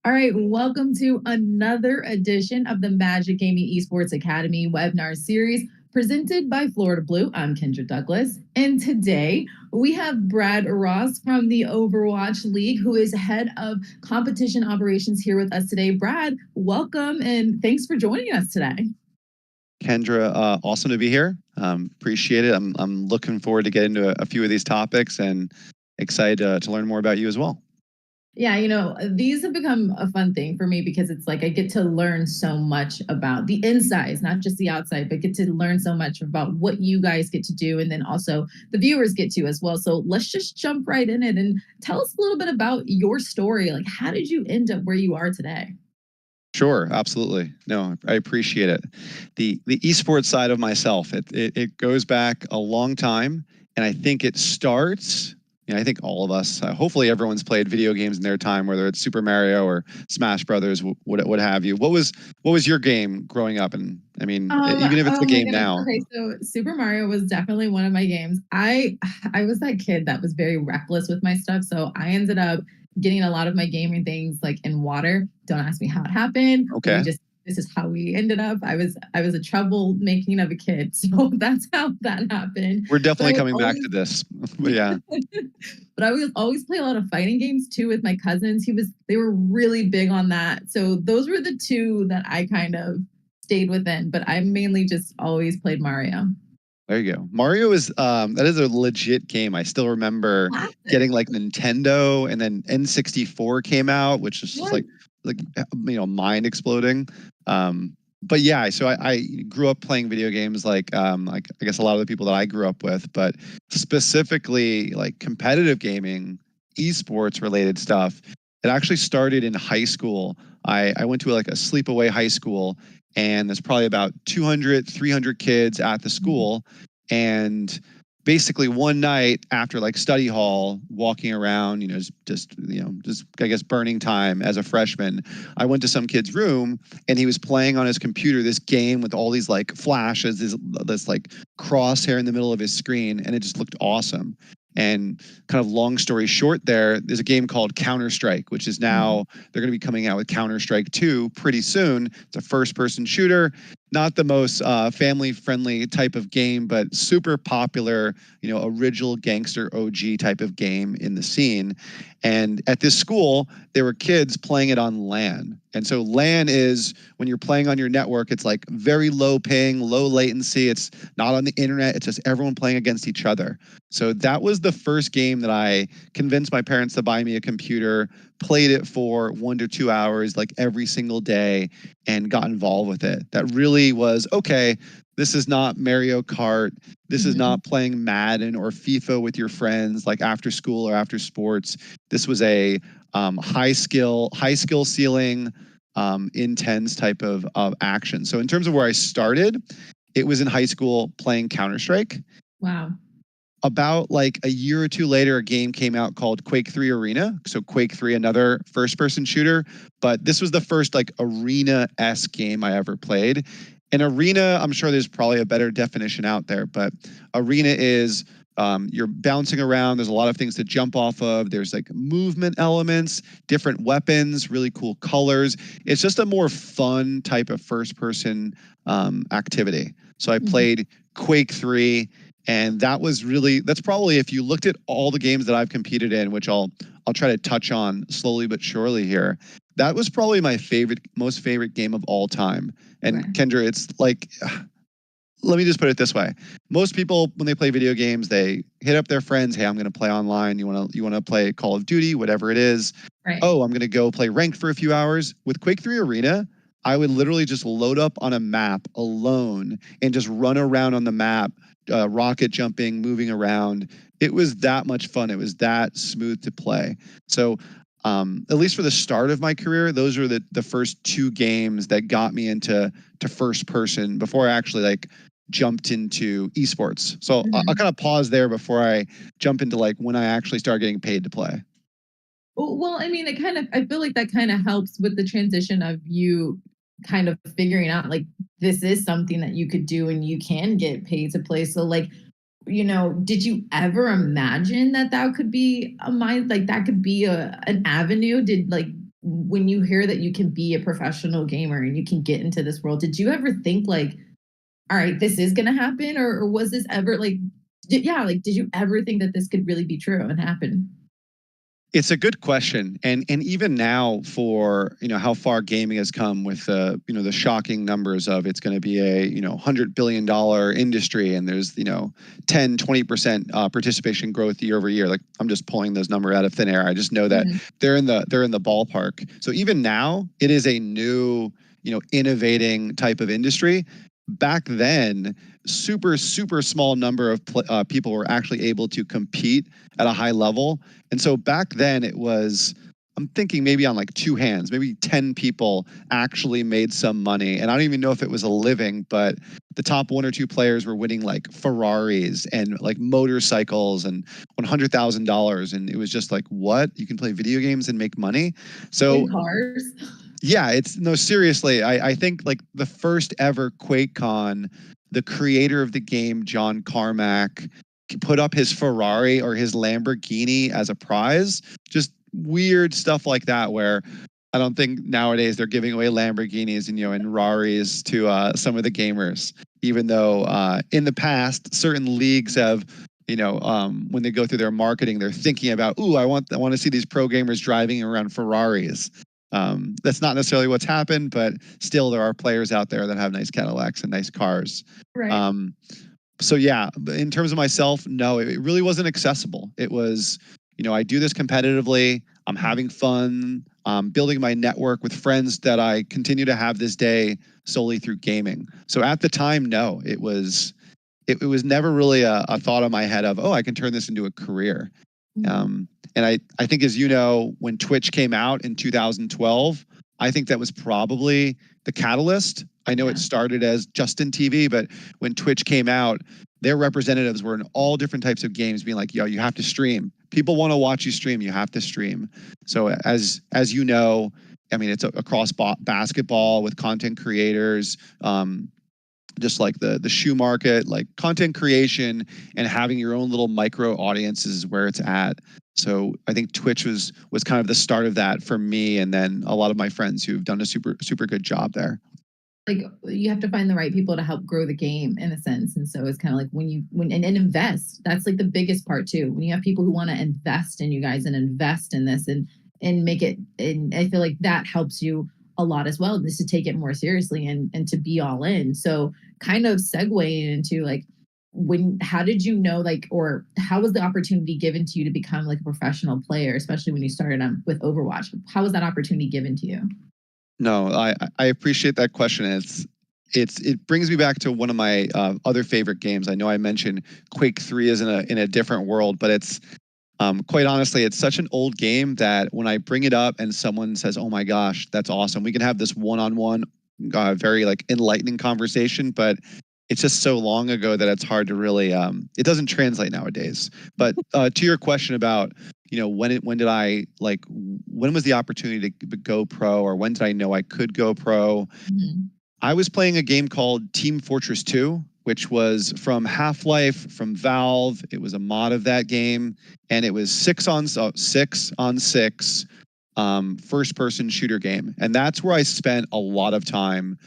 All right, welcome to another edition of the Magic Gaming Esports Academy webinar series presented by Florida Blue. I'm Kendra Douglas, and today we have Brad Ross from the Overwatch League, who is head of competition operations here with us today. Brad, welcome, and thanks for joining us today. Kendra, awesome to be here. Appreciate it. I'm looking forward to getting into a few of these topics and excited to learn more about you as well. Yeah, these have become a fun thing for me because it's like I get to learn so much about the insides, not just the outside, but get to learn so much about what you guys get to do. And then also the viewers get to as well. So let's just jump right in it and tell us a little bit about your story. Like, how did you end up where you are today? Sure, absolutely. No, I appreciate it. The esports side of myself, it goes back a long time, and I think it starts. I think all of us, hopefully everyone's played video games in their time, whether it's Super Mario or Smash Brothers, what have you. What was your game growing up? And I mean, even if it's the Oh my game goodness. now. Okay, so Super Mario was definitely one of my games. I was that kid that was very reckless with my stuff, so I ended up getting a lot of my gaming things like in water. Don't ask me how it happened. Okay. This is how we ended up. I was a troublemaking of a kid, so that's how that happened. We're definitely coming back to this, but yeah. But I would always play a lot of fighting games too with my cousins. They were really big on that. So those were the two that I kind of stayed within, but I mainly just always played Mario. There you go. Mario is that is a legit game. I still remember getting like Nintendo, and then N64 came out, which is just like mind exploding. But yeah, so I grew up playing video games like I guess a lot of the people that I grew up with, but specifically like competitive gaming, esports related stuff. It actually started in high school. I went to like a sleepaway high school, and there's probably about 200, 300 kids at the school. And basically one night after like study hall, walking around, just I guess burning time as a freshman, I went to some kid's room and he was playing on his computer this game with all these like flashes, this like crosshair in the middle of his screen, and it just looked awesome. And kind of long story short, there's a game called Counter-Strike, which is now they're going to be coming out with Counter-Strike 2 pretty soon. It's a first-person shooter, not the most family-friendly type of game, but super popular, original gangster OG type of game in the scene. And at this school, there were kids playing it on LAN. And so LAN is when you're playing on your network, it's like very low ping, low latency. It's not on the internet. It's just everyone playing against each other. So that was the first game that I convinced my parents to buy me a computer, played it for 1 to 2 hours, like every single day, and got involved with it. That really was, okay, this is not Mario Kart. This is not playing Madden or FIFA with your friends, like after school or after sports. This was a high skill ceiling, intense type of action. So in terms of where I started, it was in high school playing Counter-Strike. Wow. About like a year or two later, a game came out called Quake 3 Arena. So Quake 3, another first-person shooter, but this was the first like arena-esque game I ever played. An arena, I'm sure there's probably a better definition out there, but arena is you're bouncing around. There's a lot of things to jump off of. There's like movement elements, different weapons, really cool colors. It's just a more fun type of first-person activity. So I played Quake 3. And that's probably, if you looked at all the games that I've competed in, which I'll try to touch on slowly but surely here, that was probably my most favorite game of all time. And Kendra, it's like, let me just put it this way. Most people, when they play video games, they hit up their friends. Hey, I'm going to play online. You want to play Call of Duty, whatever it is. Right. Oh, I'm going to go play ranked for a few hours. With Quake 3 Arena, I would literally just load up on a map alone and just run around on the map, rocket jumping, moving around. It was that much fun. It was that smooth to play. So at least for the start of my career, those were the first two games that got me into first person before I actually like jumped into esports. So I'll kind of pause there before I jump into like when I actually started getting paid to play. Well, I mean, I feel like that kind of helps with the transition of you kind of figuring out like this is something that you could do and you can get paid to play. So like, did you ever imagine that could be that could be an avenue? when you hear that you can be a professional gamer and you can get into this world, did you ever think like, all right, this is going to happen? Or was this ever like, did you ever think that this could really be true and happen? It's a good question, and even now, for how far gaming has come with the shocking numbers of it's going to be a $100 billion industry, and there's 10-20% participation growth year over year. Like, I'm just pulling those numbers out of thin air. I just know that they're in the ballpark. So even now, it is a new innovating type of industry. Back then, super small number of people were actually able to compete at a high level. And so back then it was, I'm thinking maybe on like two hands, maybe 10 people actually made some money. And I don't even know if it was a living, but the top one or two players were winning like Ferraris and like motorcycles and $100,000. And it was just like, what? You can play video games and make money? So In cars? yeah, it's no, seriously. I think like the first ever QuakeCon, the creator of the game, John Carmack, put up his Ferrari or his Lamborghini as a prize. Just weird stuff like that, where I don't think nowadays they're giving away Lamborghinis and Raris to some of the gamers, even though in the past certain leagues have when they go through their marketing, they're thinking about, ooh, I want to see these pro gamers driving around Ferraris. That's not necessarily what's happened, but still there are players out there that have nice Cadillacs and nice cars. Right. So yeah, in terms of myself, no, it really wasn't accessible. It was, I do this competitively. I'm having fun, building my network with friends that I continue to have this day solely through gaming. So at the time, no, it was never really a thought in my head of, oh, I can turn this into a career. And I think, as you know, when Twitch came out in 2012, I think that was probably the catalyst. I know it started as Justin TV, but when Twitch came out, their representatives were in all different types of games being like, yo, you have to stream. People want to watch you stream. You have to stream. So as you know, I mean, it's across basketball with content creators, just like the shoe market, like content creation and having your own little micro audiences is where it's at. So I think Twitch was kind of the start of that for me, and then a lot of my friends who've done a super good job there. Like, you have to find the right people to help grow the game in a sense. And so it's kind of like when and invest. That's like the biggest part too. When you have people who want to invest in you guys and invest in this and make it, and I feel like that helps you a lot as well, just to take it more seriously and to be all in. So kind of segueing into like, how did you know, like, or how was the opportunity given to you to become like a professional player, especially when you started with Overwatch? How was that opportunity given to you? No, I appreciate that question. It brings me back to one of my other favorite games. I know I mentioned Quake 3 is in a different world, but it's quite honestly, it's such an old game that when I bring it up and someone says, "Oh my gosh, that's awesome," we can have this one-on-one, very like enlightening conversation. But it's just so long ago that it's hard to really. It doesn't translate nowadays. But to your question about when did I like, when was the opportunity to go pro, or when did I know I could go pro? I was playing a game called Team Fortress 2, which was from Half-Life, from Valve. It was a mod of that game, and it was 6-on-6 first-person shooter game. And that's where I spent a lot of time.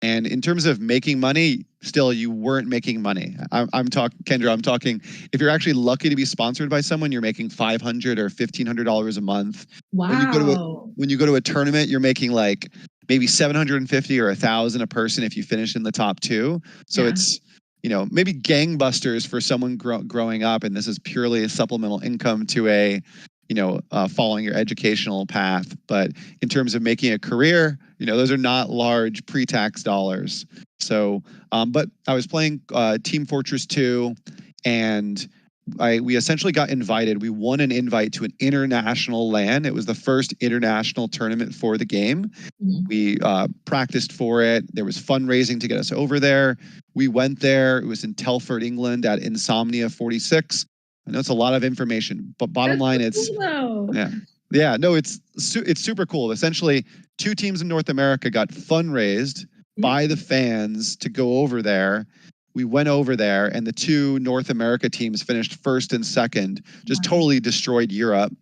And in terms of making money, still, you weren't making money. I'm talking, Kendra, I'm talking, if you're actually lucky to be sponsored by someone, you're making $500 or $1,500 a month. Wow. When you go to a tournament, you're making like maybe 750 or 1,000 a person if you finish in the top two. So it's, maybe gangbusters for someone growing up, and this is purely a supplemental income to following your educational path. But in terms of making a career, those are not large pre-tax dollars. So, but I was playing Team Fortress 2, and we essentially got invited. We won an invite to an international LAN. It was the first international tournament for the game. We practiced for it. There was fundraising to get us over there. We went there. It was in Telford, England, at Insomnia 46. I know it's a lot of information, but bottom line, it's no, it's super cool. Essentially, two teams in North America got fundraised by the fans to go over there. We went over there, and the two North America teams finished first and second, just totally destroyed Europe.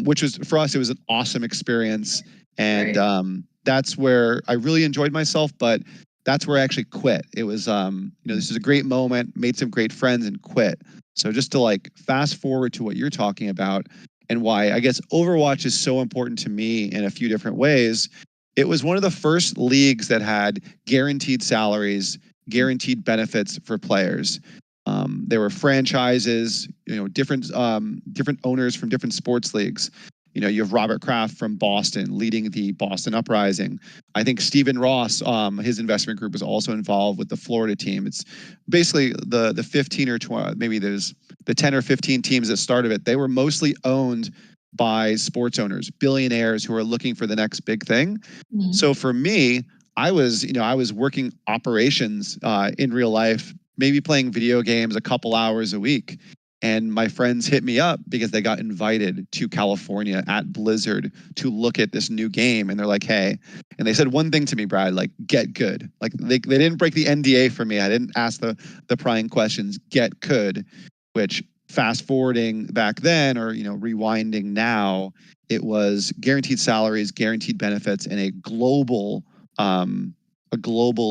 which was for us, it was an awesome experience. And Right. that's where I really enjoyed myself, but that's where I actually quit. It was, this is a great moment, made some great friends and quit. So just to like fast forward to what you're talking about and why I guess Overwatch is so important to me in a few different ways. It was one of the first leagues that had guaranteed salaries, guaranteed benefits for players. There were franchises, different owners from different sports leagues. You have Robert Kraft from Boston leading the Boston Uprising. I think Stephen Ross, his investment group, was also involved with the Florida team. It's basically the 15 or 20, maybe there's the 10 or 15 teams that started it. They were mostly owned by sports owners, billionaires who are looking for the next big thing. So for me, I was working operations in real life, maybe playing video games a couple hours a week. And my friends hit me up because they got invited to California at Blizzard to look at this new game. And they're like, hey, and they said one thing to me, Brad, like, get good. Like they didn't break the NDA for me. I didn't ask the prying questions, get good, which fast forwarding back then or, rewinding now, it was guaranteed salaries, guaranteed benefits, and a global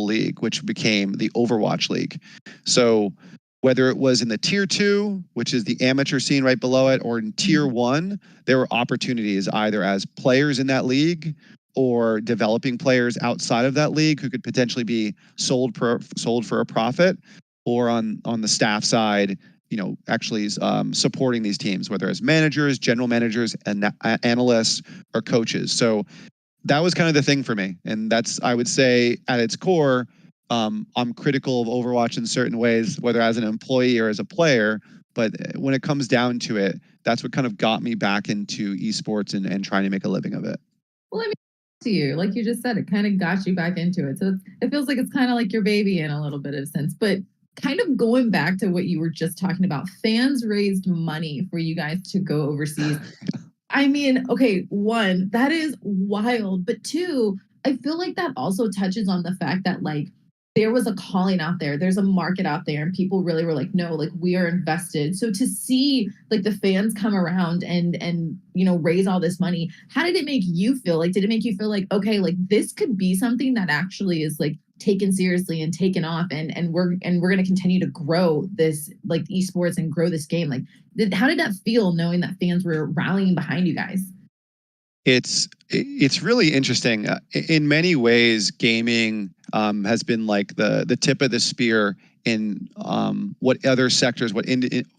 league, which became the Overwatch League. So whether it was in the tier 2, which is the amateur scene right below it, or in tier 1, there were opportunities either as players in that league or developing players outside of that league who could potentially be sold for a profit, or on the staff side, actually supporting these teams, whether as managers, general managers, and analysts or coaches. So that was kind of the thing for me. And that's, I would say, at its core, I'm critical of Overwatch in certain ways, whether as an employee or as a player. But when it comes down to it, that's what kind of got me back into esports and trying to make a living of it. Well, I mean, to you, like you just said, it kind of got you back into it. So it feels like it's kind of like your baby in a little bit of sense. But kind of going back to what you were just talking about, fans raised money for you guys to go overseas. I mean, okay, one, that is wild. But two, I feel like that also touches on the fact that like there was a calling out there, there's a market out there, and people really were like, no, like we are invested. So to see like the fans come around and raise all this money, how did it make you feel? Like, did it make you feel like, okay, like this could be something that actually is like taken seriously and taken off, and we're going to continue to grow this like esports and grow this game? Like how did that feel knowing that fans were rallying behind you guys? It's really interesting. In many ways, gaming has been like the tip of the spear in what other sectors,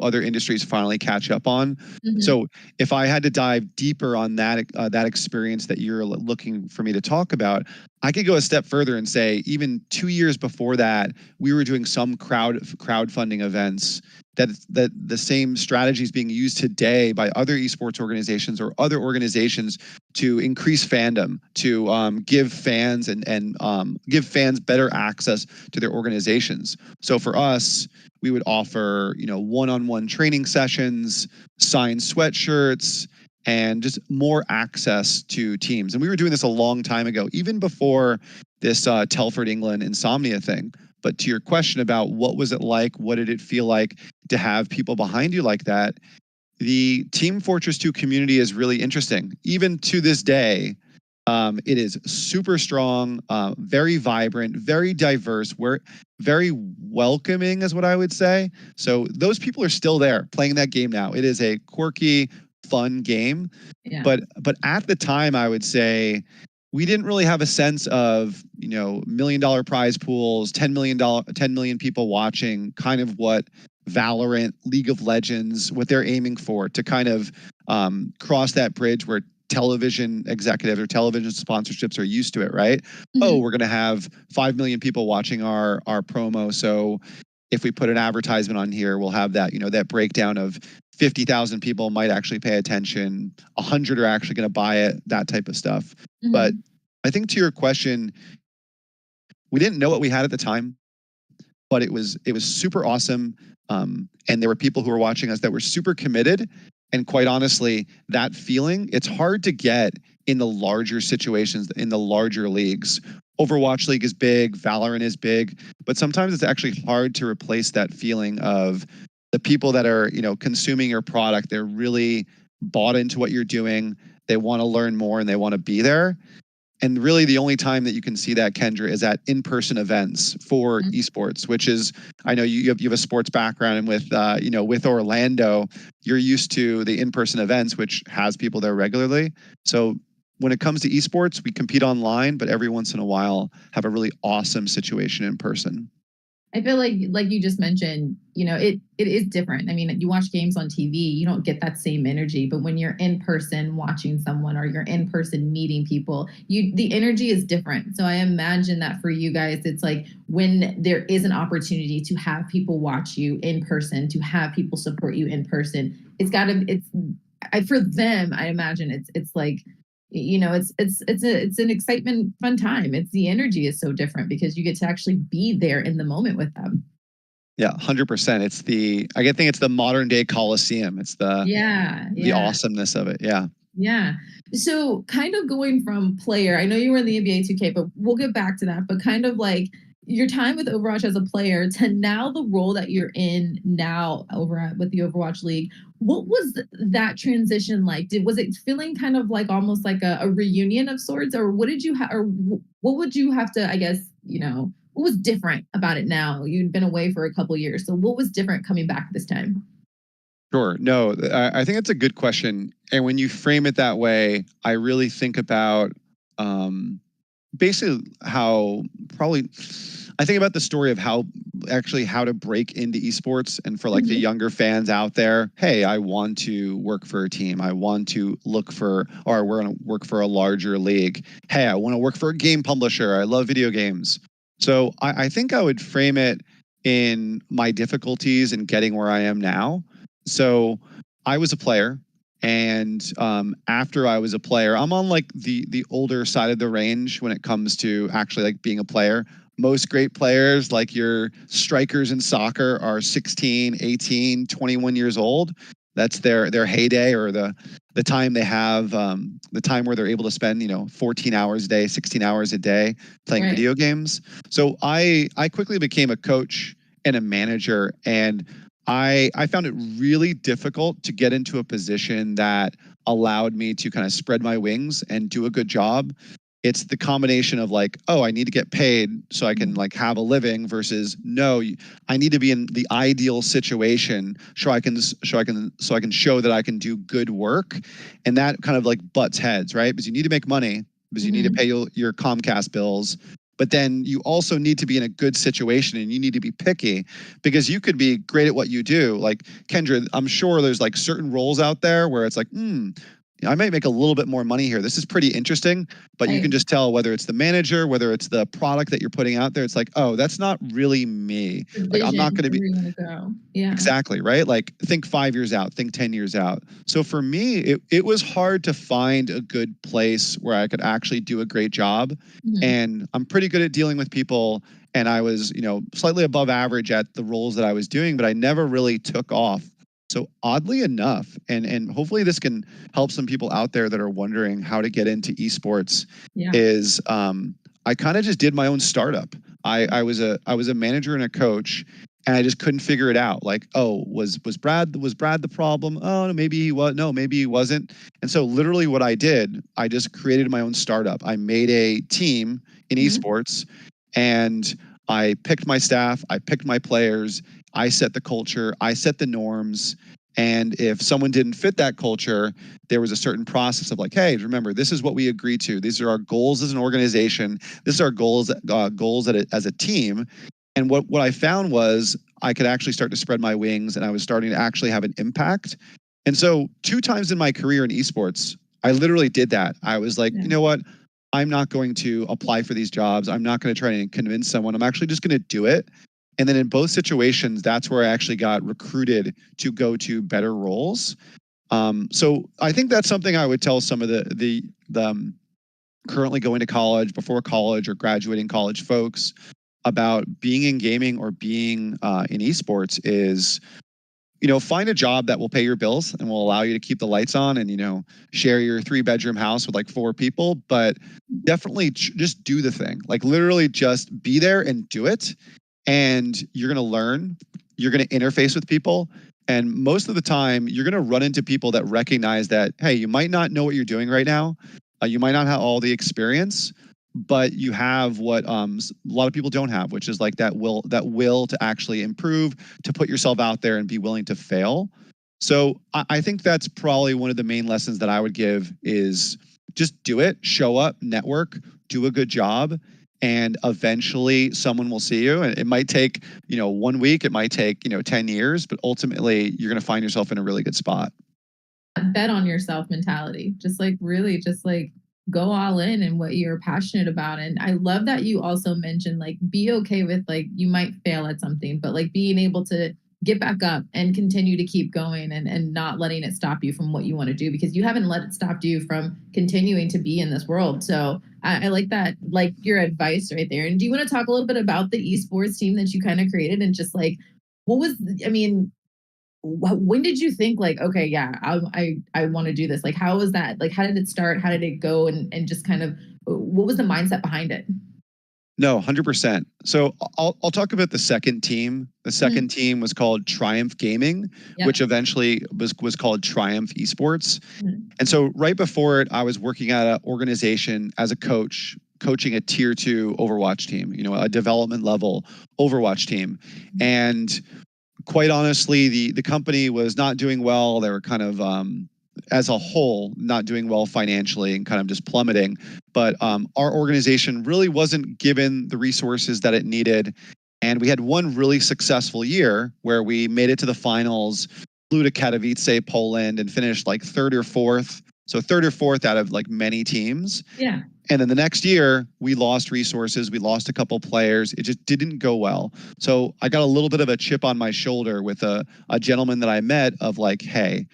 other industries finally catch up on. Mhm. So if I had to dive deeper on that experience that you're looking for me to talk about, I could go a step further and say even 2 years before that, we were doing some crowdfunding events. That the same strategy is being used today by other esports organizations or other organizations to increase fandom, to give fans and give fans better access to their organizations. So for us, we would offer one-on-one training sessions, signed sweatshirts, and just more access to teams. And we were doing this a long time ago, even before this Telford England insomnia thing. But to your question about what was it like, what did it feel like to have people behind you like that? The Team Fortress 2 community is really interesting. Even to this day, it is super strong, very vibrant, very diverse. We're very welcoming, is what I would say. So those people are still there playing that game now. It is a quirky, fun game. Yeah. But at the time, I would say we didn't really have a sense of $1 million prize pools, $10 million people watching, kind of what Valorant, League of Legends, what they're aiming for to kind of cross that bridge where television executives or television sponsorships are used to it, right? Oh, Mhm. we're going to have 5 million people watching our promo. So if we put an advertisement on here, we'll have that breakdown of 50,000 people might actually pay attention. 100 are actually going to buy it, that type of stuff. But Mhm. I think to your question, we didn't know what we had at the time, but it was super awesome. And there were people who were watching us that were super committed. And quite honestly, that feeling, it's hard to get in the larger situations, in the larger leagues. Overwatch League is big, Valorant is big, but sometimes it's actually hard to replace that feeling of the people that are, consuming your product. They're really bought into what you're doing. They want to learn more and they want to be there. And really the only time that you can see that, Kendra, is at in-person events for esports, which is, I know you have a sports background, and with, with Orlando, you're used to the in-person events, which has people there regularly. So when it comes to esports, we compete online, but every once in a while have a really awesome situation in person. I feel like you just mentioned, it is different. I mean, you watch games on TV, you don't get that same energy, but when you're in person watching someone or you're in person meeting people, the energy is different. So I imagine that for you guys, it's like when there is an opportunity to have people watch you in person, to have people support you in person, for them, I imagine it's like, it's an excitement, fun time. The energy is so different because you get to actually be there in the moment with them. Yeah, 100%. I think it's the modern day Coliseum. It's the awesomeness of it. Yeah. Yeah. So kind of going from player, I know you were in the NBA 2K, but we'll get back to that. But kind of like your time with Overwatch as a player to now the role that you're in now with the Overwatch League. What was that transition like? Was it feeling kind of like almost like a reunion of sorts, or what did you have, or what would you have to, I guess, what was different about it now? You'd been away for a couple years, so what was different coming back this time? Sure. No, I think it's a good question. And when you frame it that way, I really think about basically I think about the story of how to break into esports, and for like the younger fans out there, hey, I want to work for a team. I want to we're going to work for a larger league. Hey, I want to work for a game publisher. I love video games. So I think I would frame it in my difficulties in getting where I am now. So I was a player, and after I was a player, I'm on like the older side of the range when it comes to actually like being a player. Most great players, like your strikers in soccer, are 16, 18, 21 years old. That's their heyday, or the time they have, the time where they're able to spend 14 hours a day, 16 hours a day playing video games. So I quickly became a coach and a manager, and I found it really difficult to get into a position that allowed me to kind of spread my wings and do a good job. It's the combination of like, oh, I need to get paid so I can like have a living, versus no, I need to be in the ideal situation so I can show that I can do good work. And that kind of like butts heads, right? Because you need to make money, because you need to pay your Comcast bills. But then you also need to be in a good situation, and you need to be picky, because you could be great at what you do. Like Kendra, I'm sure there's like certain roles out there where it's like, I might make a little bit more money here. This is pretty interesting, but you can just tell whether it's the manager, whether it's the product that you're putting out there. It's like, oh, that's not really me. Like, I'm not going to be. Yeah. Exactly, right? Like, think 5 years out, think 10 years out. So for me, it was hard to find a good place where I could actually do a great job. And I'm pretty good at dealing with people. And I was, slightly above average at the roles that I was doing, but I never really took off. So oddly enough, and hopefully this can help some people out there that are wondering how to get into esports, is I kind of just did my own startup. I was a manager and a coach, and I just couldn't figure it out. Like, oh, was Brad the problem? Oh, no, maybe he was. No, maybe he wasn't. And so literally what I did, I just created my own startup. I made a team in esports, and I picked my staff, I picked my players, I set the culture, I set the norms. And if someone didn't fit that culture, there was a certain process of like, hey, remember, this is what we agreed to. These are our goals as an organization. This is our goals as a team. And what I found was I could actually start to spread my wings, and I was starting to actually have an impact. And so 2 times in my career in esports, I literally did that. I was like, you know what? I'm not going to apply for these jobs. I'm not going to try and convince someone. I'm actually just going to do it. And then in both situations, that's where I actually got recruited to go to better roles. So I think that's something I would tell some of the currently going to college, before college, or graduating college folks about being in gaming or being in esports is, find a job that will pay your bills and will allow you to keep the lights on and, share your 3-bedroom house with like 4 people, but definitely just do the thing. Like literally just be there and do it. And you're going to learn, you're going to interface with people, And most of the time, you're going to run into people that recognize that, hey, you might not know what you're doing right now. You might not have all the experience, but you have what a lot of people don't have, which is like that will to actually improve, to put yourself out there and be willing to fail. So I think that's probably one of the main lessons that I would give is just do it, show up, network, do a good job, and eventually someone will see you. And it might take, 1 week, it might take, 10 years, but ultimately you're going to find yourself in a really good spot. Bet on yourself mentality. Just like really just like go all in and what you're passionate about. And I love that you also mentioned like be okay with like you might fail at something, but like being able to get back up and continue to keep going and not letting it stop you from what you want to do because you haven't let it stop you from continuing to be in this world. So I like that, like your advice right there. And do you want to talk a little bit about the esports team that you kind of created and just like what was, I mean, when did you think like okay yeah I want to do this, like how was that, like how did it start, how did it go, and just kind of what was the mindset behind it? No, 100%. So I'll talk about the second team. The second team was called Triumph Gaming, Yep. which eventually was called Triumph Esports. Mhm. And so right before it, I was working at an organization as a coach, coaching a tier 2 Overwatch team, a development level Overwatch team. And quite honestly, the company was not doing well. They were kind of as a whole not doing well financially and kind of just plummeting. But our organization really wasn't given the resources that it needed. And we had one really successful year where we made it to the finals, flew to Katowice, Poland, and finished like third or fourth. So third or fourth out of like many teams. Yeah. And then the next year, we lost resources. We lost a couple players. It just didn't go well. So I got a little bit of a chip on my shoulder with a gentleman that I met of like, hey,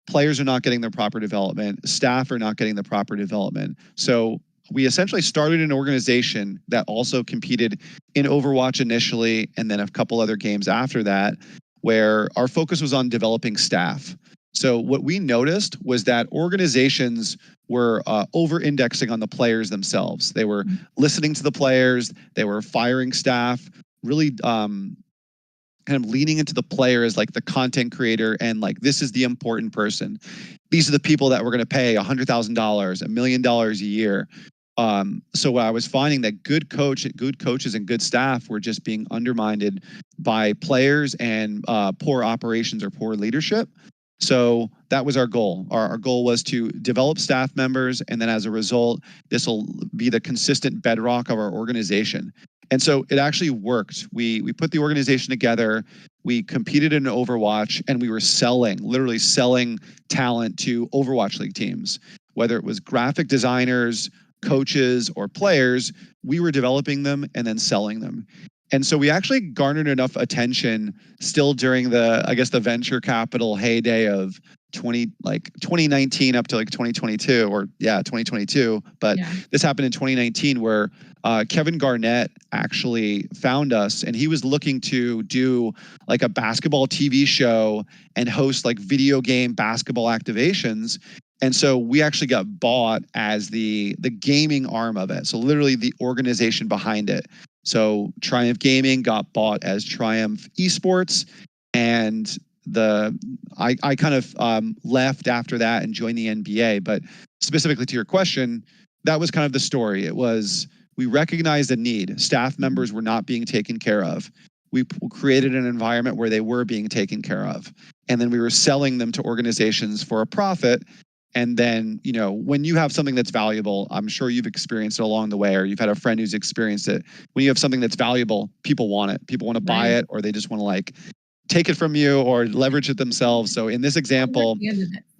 players are not getting the proper development. Staff are not getting the proper development. So we essentially started an organization that also competed in Overwatch initially, and then a couple other games after that, where our focus was on developing staff. So what we noticed was that organizations were over-indexing on the players themselves. They were listening to the players. They were firing staff, really kind of leaning into the player as like the content creator and like, this is the important person. These are the people that we're going to pay $100,000, $1 million a year. So what I was finding that good coaches and good staff were just being undermined by players and poor operations or poor leadership. So that was our goal. Our goal was to develop staff members, and then as a result, this will be the consistent bedrock of our organization. And so it actually worked. We put the organization together. We competed in Overwatch, and we were literally selling talent to Overwatch League teams, whether it was graphic designers, coaches, or players. We were developing them and then selling them. And so we actually garnered enough attention still during the venture capital heyday of 2019 up to like 2022 or 2022. But this happened in 2019 where Kevin Garnett actually found us, and he was looking to do like a basketball TV show and host like video game basketball activations. And so we actually got bought as the gaming arm of it. So literally the organization behind it. So Triumph Gaming got bought as Triumph Esports, and I kind of left after that and joined the NBA. But specifically to your question, that was kind of the story. It was, we recognized a need. Staff members were not being taken care of. We created an environment where they were being taken care of. And then we were selling them to organizations for a profit. And then, when you have something that's valuable, I'm sure you've experienced it along the way, or you've had a friend who's experienced it. When you have something that's valuable, people want it. People want to buy it, or they just want to like take it from you or leverage it themselves. So in this example,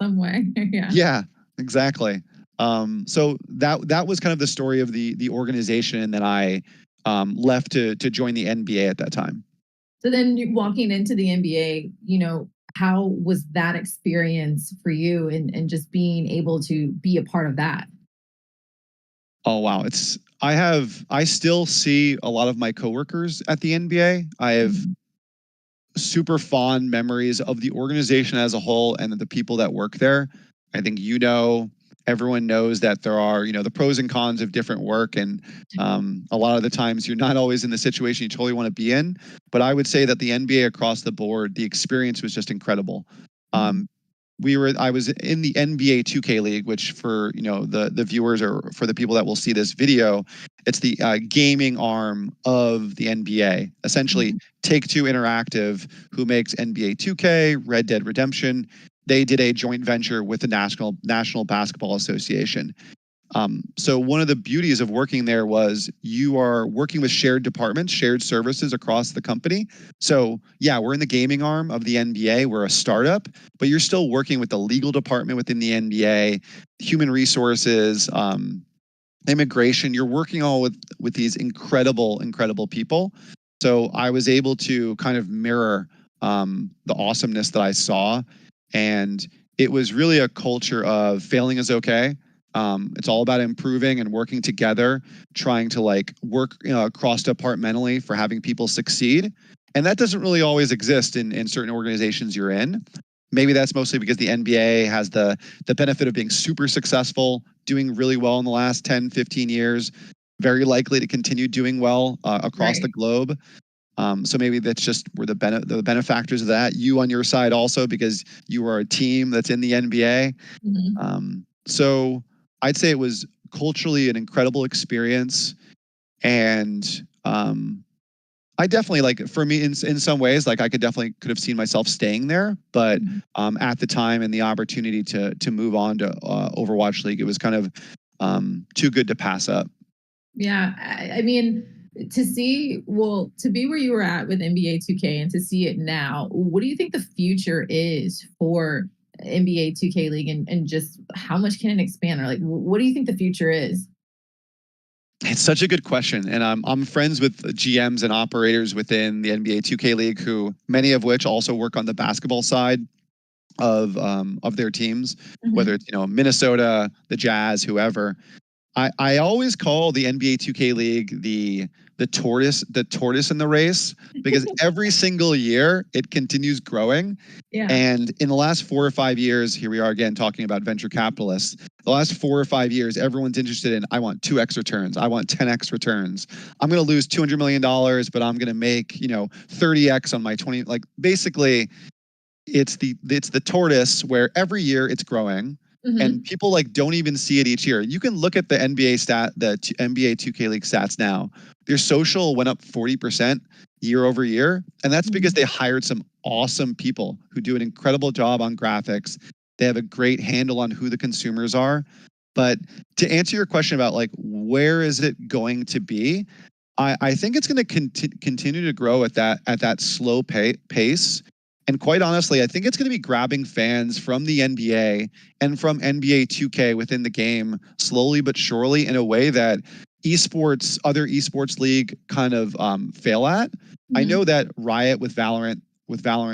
some way. Yeah, exactly. So that was kind of the story of the organization, and then I left to join the NBA at that time. So then walking into the NBA, how was that experience for you and just being able to be a part of that? Oh, wow. I still see a lot of my coworkers at the NBA. I have super fond memories of the organization as a whole and the people that work there. I think Everyone knows that there are, the pros and cons of different work. And a lot of the times you're not always in the situation you totally want to be in. But I would say that the NBA across the board, the experience was just incredible. I was in the NBA2K League, which for the viewers or for the people that will see this video, it's the gaming arm of the NBA. Essentially, Take-Two Interactive, who makes NBA 2K, Red Dead Redemption, they did a joint venture with the National Basketball Association. So one of the beauties of working there was you are working with shared departments, shared services across the company. So yeah, we're in the gaming arm of the NBA. We're a startup, but you're still working with the legal department within the NBA, human resources, immigration. You're working all with these incredible people. So I was able to kind of mirror the awesomeness that I saw, and it was really a culture of failing is okay. It's all about improving and working together, trying to work cross departmentally for having people succeed. And that doesn't really always exist in certain organizations you're in. Maybe that's mostly because the NBA has the benefit of being super successful, doing really well in the last 10, 15 years, very likely to continue doing well across the globe. So maybe that's just we're the benefactors of that. You on your side also, because you are a team that's in the NBA. So I'd say it was culturally an incredible experience. And I definitely for me in some ways, I could have seen myself staying there. But at the time and the opportunity to move on to Overwatch League, it was kind of too good to pass up. Yeah. I mean, to be where you were at with NBA 2K and to see it now, what do you think the future is for NBA 2K League and just how much can it expand? Or what do you think the future is? It's such a good question. And I'm friends with GMs and operators within the NBA 2K League, who many of which also work on the basketball side of their teams, whether it's Minnesota, the Jazz, whoever. I always call the NBA 2K League the tortoise in the race, because every single year it continues growing. Yeah. And in the last 4 or 5 years, here we are again talking about venture capitalists. The last 4 or 5 years, everyone's interested in, I want 2x returns. I want 10x returns. I'm going to lose $200 million, but I'm going to make 30x on my 20. Basically, it's the tortoise where every year it's growing. And people don't even see it each year. You can look at the NBA 2K League stats now. Their social went up 40% year over year. And that's because they hired some awesome people who do an incredible job on graphics. They have a great handle on who the consumers are. But to answer your question about where is it going to be, I think it's going to continue to grow at that slow pace. And quite honestly, I think it's going to be grabbing fans from the NBA and from NBA 2K within the game slowly but surely, in a way that other esports league kind of fail at. I know that Riot with Valorant,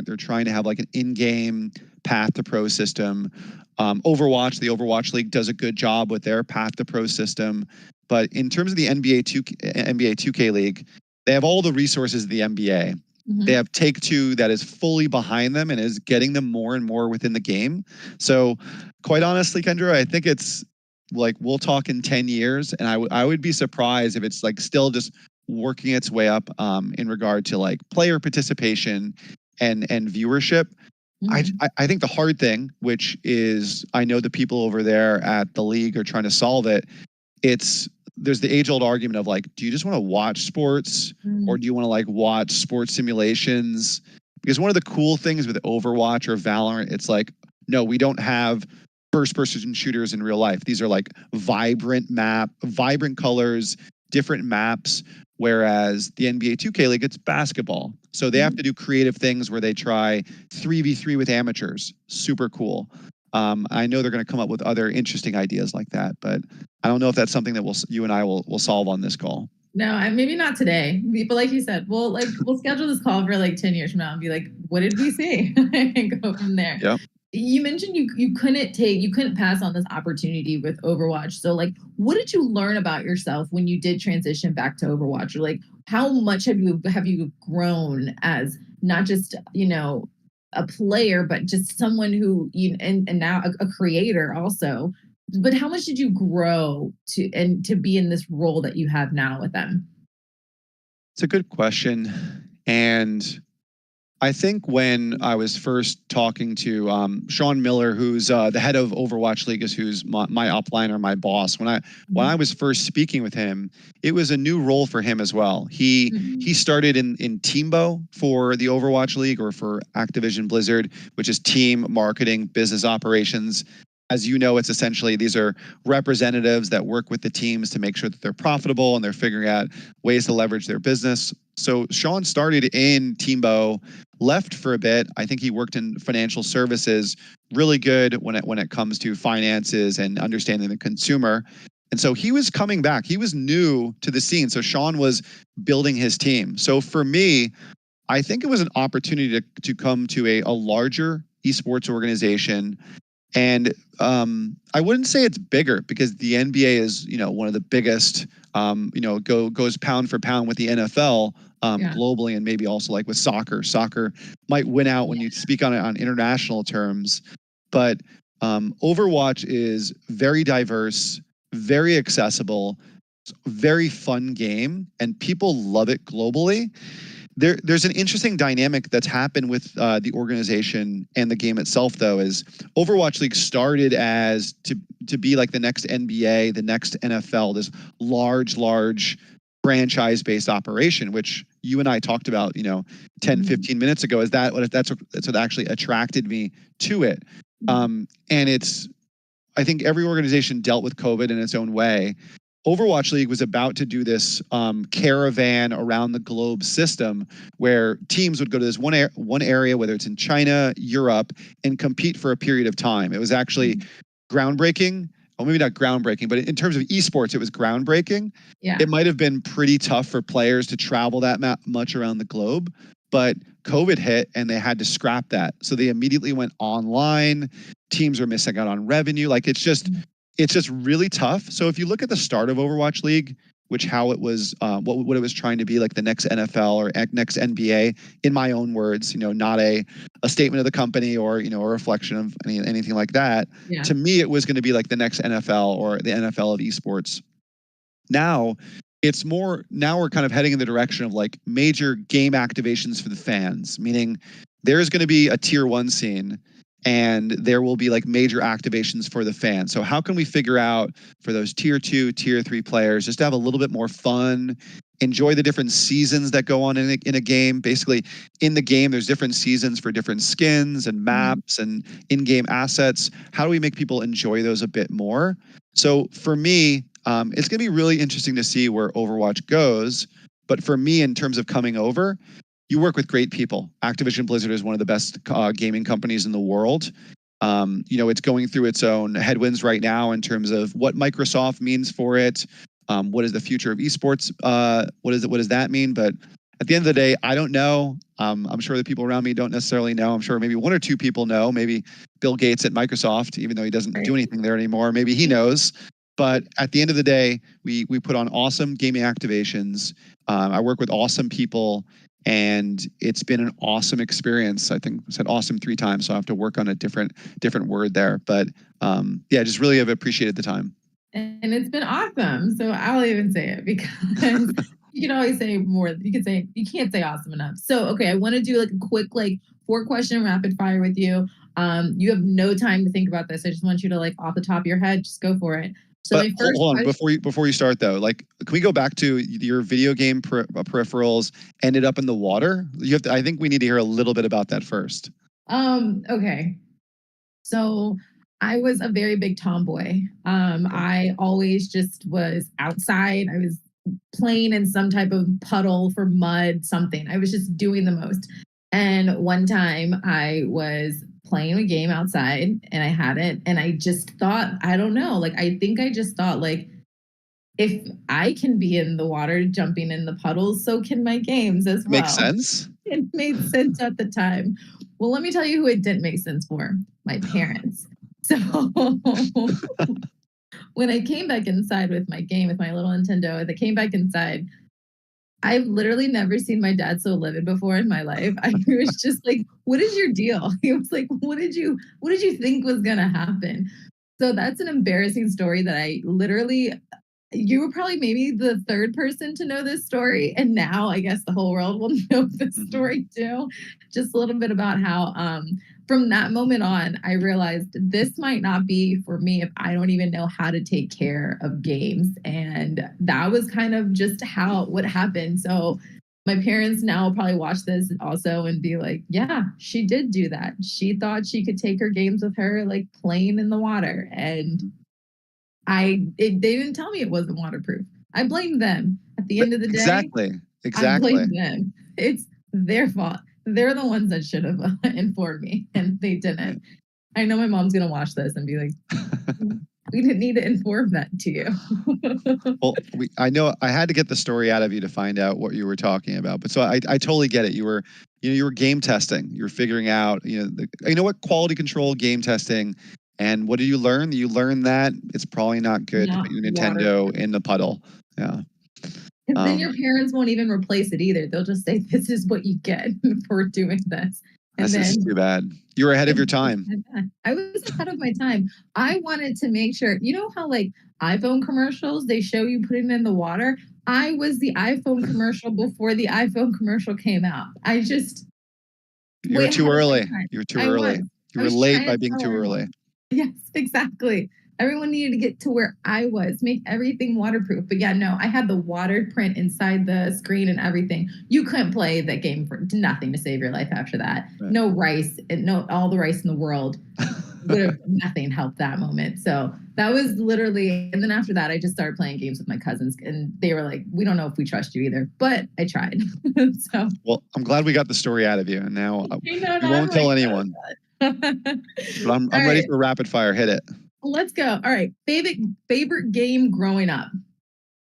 they're trying to have an in-game path to pro system. The Overwatch League does a good job with their path to pro system. But in terms of the NBA 2K League, they have all the resources of the NBA. They have Take-Two that is fully behind them and is getting them more and more within the game. So quite honestly, Kendra, I think it's we'll talk in 10 years, and I would be surprised if it's still just working its way up in regard to player participation and viewership. I think the hard thing, which is I know the people over there at the league are trying to solve it. There's the age-old argument of do you just want to watch sports or do you want to watch sports simulations? Because one of the cool things with Overwatch or Valorant, it's no, we don't have first-person shooters in real life. These are vibrant colors, different maps. Whereas the NBA 2K League, it's basketball. So they have to do creative things where they try 3v3 with amateurs. Super cool. I know they're going to come up with other interesting ideas like that, but I don't know if that's something that you and I will solve on this call. No, maybe not today. But like you said, we'll schedule this call for 10 years from now and be like, what did we see? And go from there. Yep. You mentioned you couldn't pass on this opportunity with Overwatch. So what did you learn about yourself when you did transition back to Overwatch? Or how much have you grown as not just, a player, but just someone who and now a creator also. But how much did you grow to be in this role that you have now with them? It's a good question. And I think when I was first talking to Sean Miller, who's the head of Overwatch League, is who's my upliner, my boss. When I was first speaking with him, it was a new role for him as well. He Mhm. started in Teambo for the Overwatch League, or for Activision Blizzard, which is team marketing, business operations. As you know, it's essentially, these are representatives that work with the teams to make sure that they're profitable and they're figuring out ways to leverage their business. So Sean started in Teambo, left for a bit. I think he worked in financial services, really good when it comes to finances and understanding the consumer. And so he was coming back. He was new to the scene. So Sean was building his team. So for me, I think it was an opportunity to come to a larger esports organization. And I wouldn't say it's bigger, because the NBA is, one of the biggest, goes pound for pound with the NFL Yeah. globally, and maybe also like with soccer. Soccer might win out when Yeah. you speak on it on international terms, but Overwatch is very diverse, very accessible, very fun game, and people love it globally. There's an interesting dynamic that's happened with the organization and the game itself, though. Is Overwatch League started as to be like the next NBA, the next NFL, this large franchise-based operation, which you and I talked about, 10, Mhm. 15 minutes ago. Is that's what actually attracted me to it. And I think every organization dealt with COVID in its own way. Overwatch League was about to do this caravan around the globe system, where teams would go to this one area, whether it's in China, Europe, and compete for a period of time. It was actually Mhm. groundbreaking. Well, maybe not groundbreaking, but in terms of esports, it was groundbreaking. Yeah. It might have been pretty tough for players to travel that much around the globe, but COVID hit and they had to scrap that. So they immediately went online. Teams are missing out on revenue. Like, it's just really tough. So if you look at the start of Overwatch League, which how it was, what it was trying to be, like the next NFL or next NBA, in my own words, not a statement of the company, or a reflection of anything like that. Yeah. To me, it was going to be like the next NFL, or the NFL of esports. Now it's more, now we're kind of heading in the direction of like major game activations for the fans, meaning there's going to be a tier one scene, and there will be like major activations for the fans. So how can we figure out for those tier two, tier three players just to have a little bit more fun, enjoy the different seasons that go on in a game? Basically, in the game, there's different seasons for different skins and Mhm. maps and in-game assets. How do we make people enjoy those a bit more? So for me, it's going to be really interesting to see where Overwatch goes. But for me, in terms of coming over, you work with great people. Activision Blizzard is one of the best gaming companies in the world. It's going through its own headwinds right now in terms of what Microsoft means for it. What is the future of esports? What does that mean? But at the end of the day, I don't know. I'm sure the people around me don't necessarily know. I'm sure maybe one or two people know. Maybe Bill Gates at Microsoft, even though he doesn't do Right. anything there anymore. Maybe he knows. But at the end of the day, we put on awesome gaming activations. I work with awesome people, and it's been an awesome experience. I think I said awesome 3 times, so I have to work on a different word there. But yeah, just really have appreciated the time. And it's been awesome. So I'll even say it because you can always say more. You can say you can't say awesome enough. So okay, I want to do like a quick like 4 question rapid fire with you. You have no time to think about this. I just want you to like off the top of your head, just go for it. So But my hold, first hold on, question. before you start though, like, can we go back to your video game peripherals ended up in the water? You have to. I think we need to hear a little bit about that first. Okay. So I was a very big tomboy. I always just was outside. I was playing in some type of puddle for mud, something. I was just doing the most. And one time I was playing a game outside and I had it. And I just thought, I don't know, like, I think I just thought, like, if I can be in the water jumping in the puddles, so can my games as Makes well. sense. It made sense at the time. Well, let me tell you who it didn't make sense for, my parents. So when I came back inside with my game, with my little Nintendo, I came back inside. I've literally never seen my dad so livid before in my life. I was just like, "What is your deal?" He was like, what did you think was gonna happen?" So that's an embarrassing story that I literally, you were probably maybe the third person to know this story. And now I guess the whole world will know this story too. Just a little bit about how from that moment on, I realized this might not be for me if I don't even know how to take care of games. And that was kind of just how what happened. So my parents now will probably watch this also and be like, yeah, she did do that. She thought she could take her games with her like playing in the water. And they didn't tell me it wasn't waterproof. I blame them. At the end of the day, Exactly. I Exactly. blame them. It's their fault. They're the ones that should have informed me, and they didn't. I know my mom's gonna watch this and be like, "We didn't need to inform that to you." Well, I know I had to get the story out of you to find out what you were talking about. But so I totally get it. You were game testing. You were figuring out, what quality control game testing. And what did you learn? You learned that it's probably not good to Not put your water. Nintendo in the puddle. Yeah. Because then Um, your parents won't even replace it either. They'll just say, "This is what you get for doing this," and that's just then too bad. You were ahead of your time. I was ahead of my time. I wanted to make sure, you know how like iPhone commercials, they show you putting it in the water. I was the iPhone commercial before the iPhone commercial came out. I just You were way too ahead of my early. time. You were too I was. early. You I were was late trying by to being tell too early. everyone. Yes, exactly. Everyone needed to get to where I was, make everything waterproof. But yeah, no, I had the water print inside the screen and everything. You couldn't play that game for nothing to save your life after that. Right. No rice and no all the rice in the world would have nothing helped that moment. So that was literally, and then after that, I just started playing games with my cousins, and they were like, "We don't know if we trust you either," but I tried. So Well, I'm glad we got the story out of you, and now you know, we now I'm won't like, tell anyone. all But I'm ready right, for rapid fire. Hit it. let's go. All right, favorite game growing up.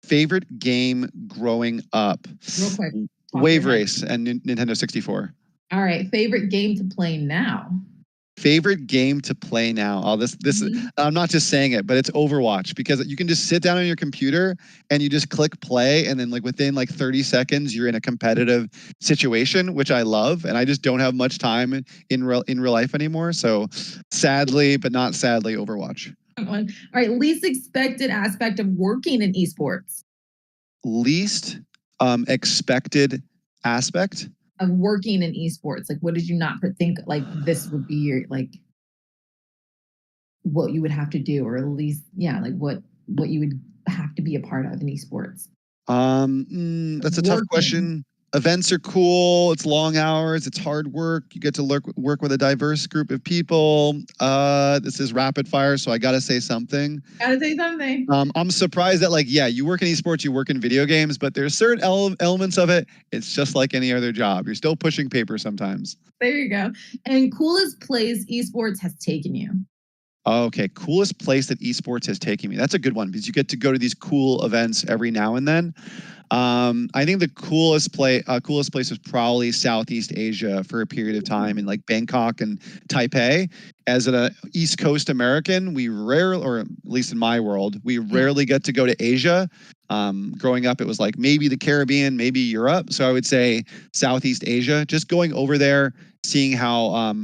Favorite game growing up? Real quick, top of your Wave head. Race and Nintendo 64. All right, favorite game to play now. Favorite game to play now. Oh, this Mhm. I'm not just saying it, but it's Overwatch because you can just sit down on your computer and you just click play, and then like within like 30 seconds you're in a competitive situation, which I love, and I just don't have much time in real life anymore. So sadly, but not sadly, Overwatch. All right, least expected aspect of working in esports. Least expected aspect. Of working in esports, like what did you not think like this would be your like what you would have to do, or at least yeah, like what you would have to be a part of in esports. That's a tough Working. question. Events are cool. It's long hours. It's hard work. You get to work with a diverse group of people. This is rapid fire, so I got to say something. Gotta say something. I'm surprised that yeah, you work in esports, you work in video games, but there's certain elements of it. It's just like any other job. You're still pushing paper sometimes. There you go. And coolest place esports has taken you. Okay, coolest place that esports has taken me. That's a good one because you get to go to these cool events every now and then. I think the coolest place was probably Southeast Asia for a period of time in like Bangkok and Taipei. As an East Coast American, we rarely, or at least in my world, we rarely get to go to Asia. Growing up, it was like maybe the Caribbean, maybe Europe. So I would say Southeast Asia. Just going over there, seeing how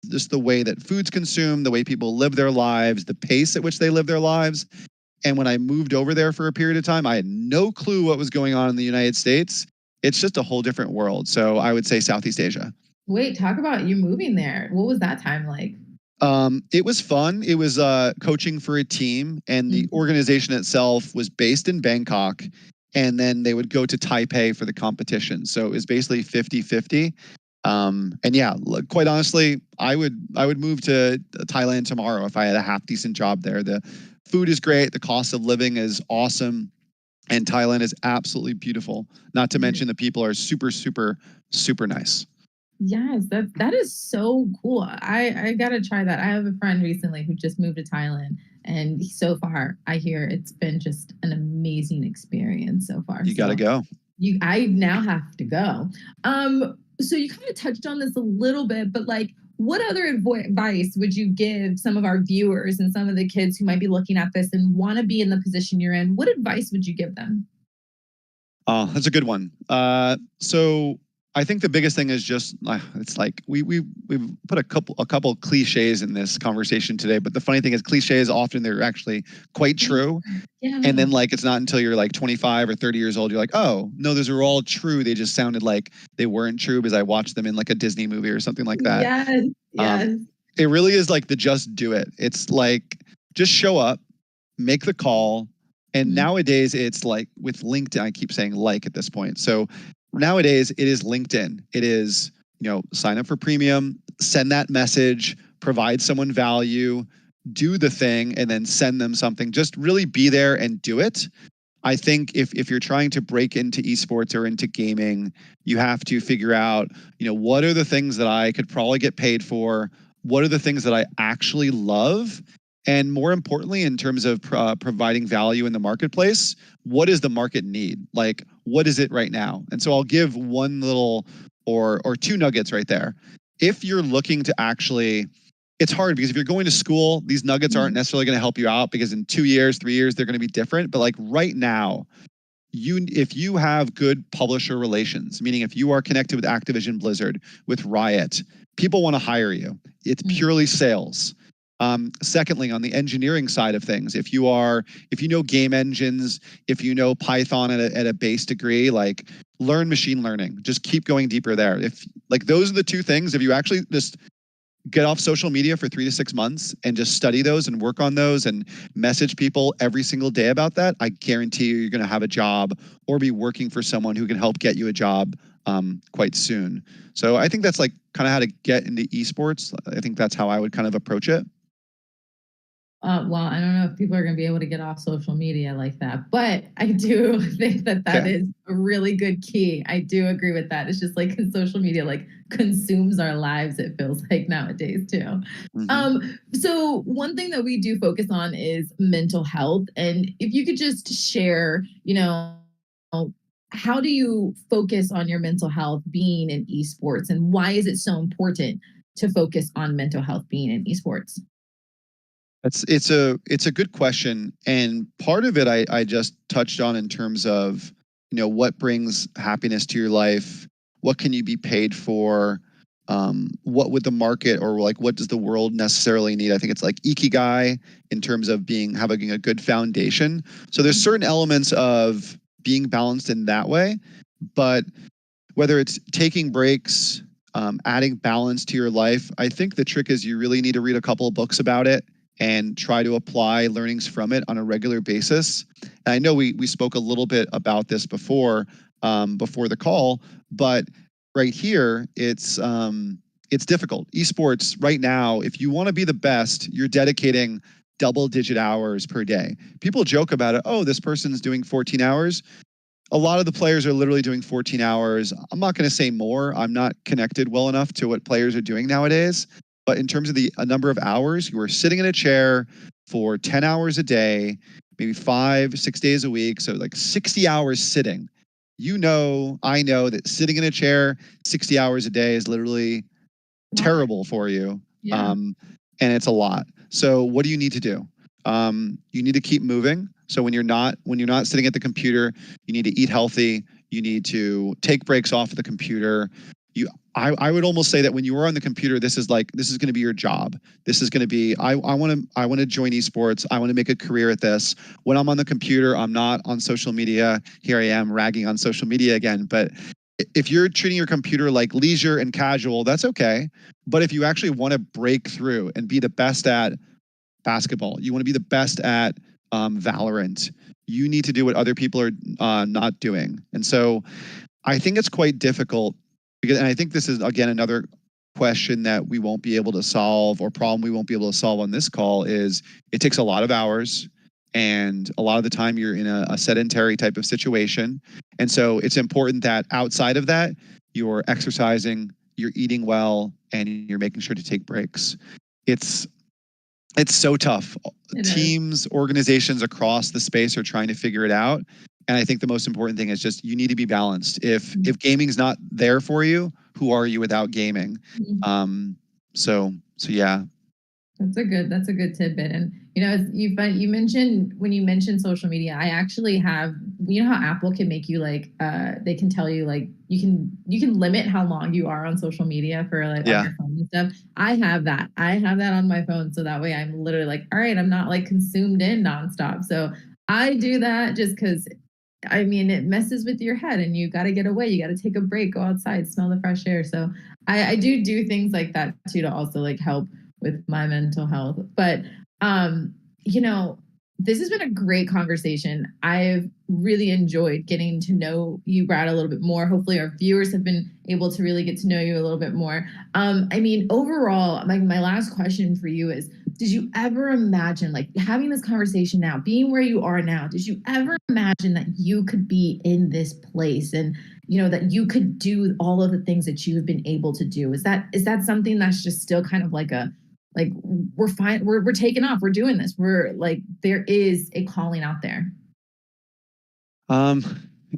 just the way that food's consumed, the way people live their lives, the pace at which they live their lives. And when I moved over there for a period of time, I had no clue what was going on in the United States. It's just a whole different world. So I would say Southeast Asia. Wait, talk about you moving there. What was that time like? It was fun. It was coaching for a team, and the Mhm. organization itself was based in Bangkok. And then they would go to Taipei for the competition. So it was basically 50-50. And yeah, quite honestly, I would move to Thailand tomorrow if I had a half decent job there. The food is great, the cost of living is awesome, and Thailand is absolutely beautiful. Not to mention the people are super, super, super nice. Yes, that is so cool. I gotta try that. I have a friend recently who just moved to Thailand, and so far I hear it's been just an amazing experience so far. You got to So go. I now have to go. So you kind of touched on this a little bit, but like, what other advice would you give some of our viewers and some of the kids who might be looking at this and want to be in the position you're in? What advice would you give them? That's a good one. So I think the biggest thing is just it's like we've put a couple cliches in this conversation today, but the funny thing is cliches often they're actually quite true. Yeah. And then like it's not until you're like 25 or 30 years old you're like, oh no, those are all true. They just sounded like they weren't true because I watched them in like a Disney movie or something like that. Yes. Yes. It really is like the just do it. It's like just show up, make the call. And nowadays it's like with LinkedIn, I keep saying like at this point. So nowadays it is LinkedIn. It is, sign up for premium, send that message, provide someone value, do the thing, and then send them something. Just really be there and do it. I think if you're trying to break into esports or into gaming, you have to figure out, what are the things that I could probably get paid for? What are the things that I actually love? And more importantly, in terms of providing value in the marketplace, what does the market need? Like, what is it right now? And so I'll give one little or two nuggets right there. If you're looking to actually, it's hard because if you're going to school, these nuggets aren't necessarily going to help you out because in 2 years, 3 years, they're going to be different. But like right now, if you have good publisher relations, meaning if you are connected with Activision Blizzard, with Riot, people want to hire you. It's purely sales. Secondly, on the engineering side of things, if you know game engines, if you know Python at a base degree, like learn machine learning, just keep going deeper there. If like those are the two things, if you actually just get off social media for 3 to 6 months and just study those and work on those and message people every single day about that, I guarantee you're going to have a job or be working for someone who can help get you a job quite soon. So I think that's like kind of how to get into esports. I think that's how I would kind of approach it. Well, I don't know if people are going to be able to get off social media like that, but I do think that is a really good key. I do agree with that. It's just like social media like consumes our lives, it feels like nowadays too. So one thing that we do focus on is mental health. And if you could just share, how do you focus on your mental health being in esports, and why is it so important to focus on mental health being in esports? It's a good question, and part of it I just touched on in terms of what brings happiness to your life, what can you be paid for, what would the market or like what does the world necessarily need? I think it's like ikigai in terms of having a good foundation. So there's certain elements of being balanced in that way, but whether it's taking breaks, adding balance to your life, I think the trick is you really need to read a couple of books about it and try to apply learnings from it on a regular basis. And I know we spoke a little bit about this before the call, but right here it's difficult. Esports right now, if you want to be the best, you're dedicating double-digit hours per day. People joke about it. Oh, this person's doing 14 hours. A lot of the players are literally doing 14 hours. I'm not going to say more. I'm not connected well enough to what players are doing nowadays. But in terms of a number of hours, you are sitting in a chair for 10 hours a day, maybe 5, 6 days a week. So like 60 hours sitting. I know that sitting in a chair 60 hours a day is literally terrible for you. Yeah. And it's a lot. So what do you need to do? You need to keep moving. So when you're not sitting at the computer, you need to eat healthy. You need to take breaks off of the computer. I would almost say that when you are on the computer, this is going to be your job. This is going to be, I want to join esports. I want to make a career at this. When I'm on the computer, I'm not on social media. Here I am ragging on social media again. But if you're treating your computer like leisure and casual, that's okay. But if you actually want to break through and be the best at basketball, you want to be the best at Valorant, you need to do what other people are not doing. And so I think it's quite difficult and I think this is, again, another question that we won't be able to solve or problem we won't be able to solve on this call is it takes a lot of hours and a lot of the time you're in a sedentary type of situation. And so it's important that outside of that, you're exercising, you're eating well, and you're making sure to take breaks. It's so tough. Teams, organizations across the space are trying to figure it out. And I think the most important thing is just you need to be balanced. If gaming's not there for you, who are you without gaming? So yeah. That's a good tidbit. And you mentioned when you mentioned social media, I actually have, how Apple can make you like they can tell you like you can limit how long you are on social media for like on Yeah. your phone and stuff. I have that on my phone, so that way I'm literally like, all right, I'm not like consumed in nonstop. So I do that just because I mean, it messes with your head and you got to get away. You got to take a break, go outside, smell the fresh air. So I do things like that too to also like help with my mental health. But, um, you know, this has been a great conversation. I've really enjoyed getting to know you, Brad, a little bit more. Hopefully, our viewers have been able to really get to know you a little bit more. I mean, overall, my last question for you is, did you ever imagine like having this conversation now, being where you are now, did you ever imagine that you could be in this place and that you could do all of the things that you've been able to do? Is that something that's just still kind of like a like we're fine, we're taking off, we're doing this, we're like there is a calling out there? Um,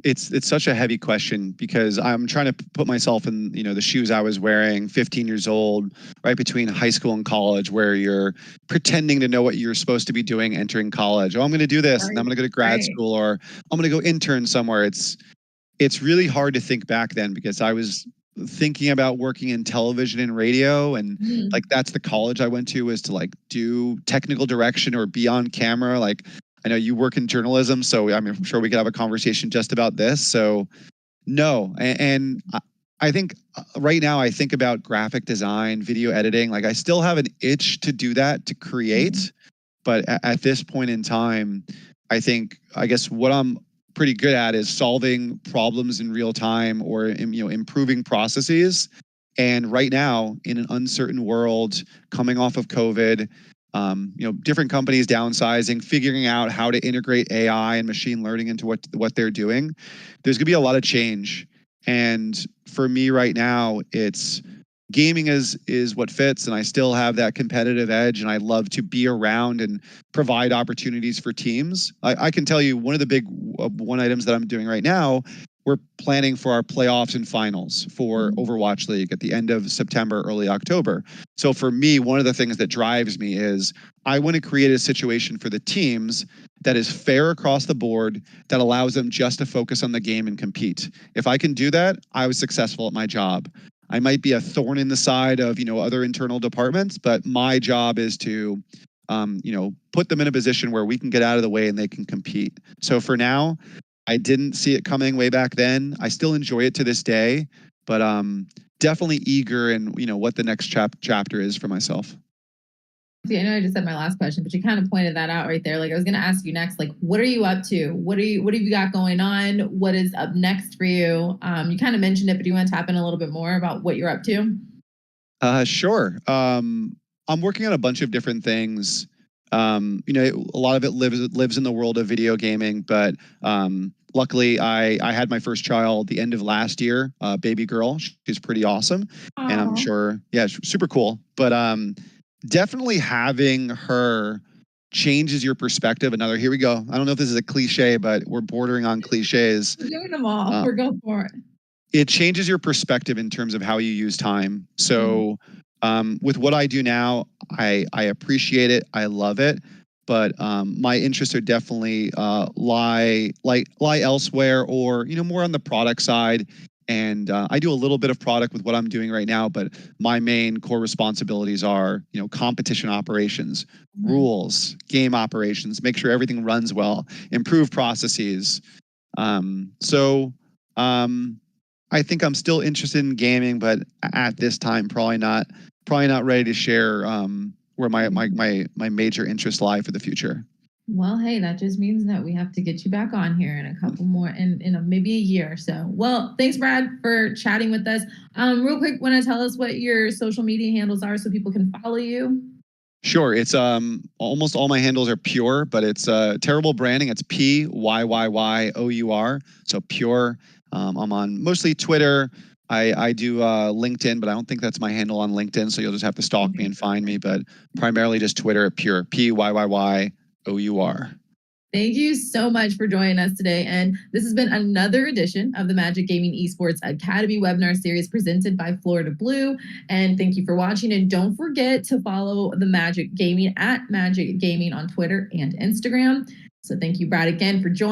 it's such a heavy question because I'm trying to put myself in, the shoes I was wearing 15 years old, right between high school and college, where you're pretending to know what you're supposed to be doing entering college. Oh, I'm going to do this and I'm Right. going to go to grad Right. school, or I'm going to go intern somewhere. It's really hard to think back then because I was thinking about working in television and radio, and like Mhm. that's the college I went to, was to like do technical direction or be on camera. Like I know you work in journalism, so I mean, I'm sure we could have a conversation just about this. So no, and I think right now I think about graphic design, video editing. Like I still have an itch to do that, to create, but at this point in time, I guess what I'm pretty good at is solving problems in real time, or improving processes. And right now, in an uncertain world, coming off of COVID, different companies downsizing, figuring out how to integrate AI and machine learning into what they're doing, there's going to be a lot of change. And for me right now, it's gaming is what fits, and I still have that competitive edge, and I love to be around and provide opportunities for teams. I can tell you one of the big one items that I'm doing right now. We're planning for our playoffs and finals for Mhm. Overwatch League at the end of September, early October. So for me, one of the things that drives me is I want to create a situation for the teams that is fair across the board, that allows them just to focus on the game and compete. If I can do that, I was successful at my job. I might be a thorn in the side of other internal departments, but my job is to put them in a position where we can get out of the way and they can compete. So for now, I didn't see it coming way back then. I still enjoy it to this day, but definitely eager in what the next chapter is for myself. See, I know I just said my last question, but you kind of pointed that out right there. Like I was going to ask you next, like, what are you up to? What have you got going on? What is up next for you? You kind of mentioned it, but do you want to tap in a little bit more about what you're up to? Sure. I'm working on a bunch of different things. A lot of it lives in the world of video gaming, but luckily, I had my first child the end of last year, baby girl. She's pretty awesome, and I'm Oh, sure, yeah, super cool. But definitely having her changes your perspective. Another, here we go. I don't know if this is a cliche, but we're bordering on cliches. we're doing them all. Uh, We're going for it. it changes your perspective in terms of how you use time. Mm. So, with what I do now, I appreciate it. I love it, but my interests are definitely lie elsewhere, or more on the product side. And I do a little bit of product with what I'm doing right now, but my main core responsibilities are competition operations, Mhm. rules, game operations, make sure everything runs well, improve processes. So. Um, I think I'm still interested in gaming, but at this time, probably not ready to share where my major interests lie for the future. Well, hey, that just means that we have to get you back on here in a couple more maybe a year or so. Well, thanks, Brad, for chatting with us. Real quick, want to tell us what your social media handles are so people can follow you? Sure, it's almost all my handles are pure, but it's terrible branding. It's PYYYOUR, so pure. I'm on mostly Twitter. I do LinkedIn, but I don't think that's my handle on LinkedIn, so you'll just have to stalk me Okay, and find me. perfect. But primarily just Twitter at pure, PYYYOUR. Thank you so much for joining us today. And this has been another edition of the Magic Gaming Esports Academy webinar series presented by Florida Blue. And thank you for watching. And don't forget to follow the Magic Gaming at Magic Gaming on Twitter and Instagram. So thank you, Brad, again for joining.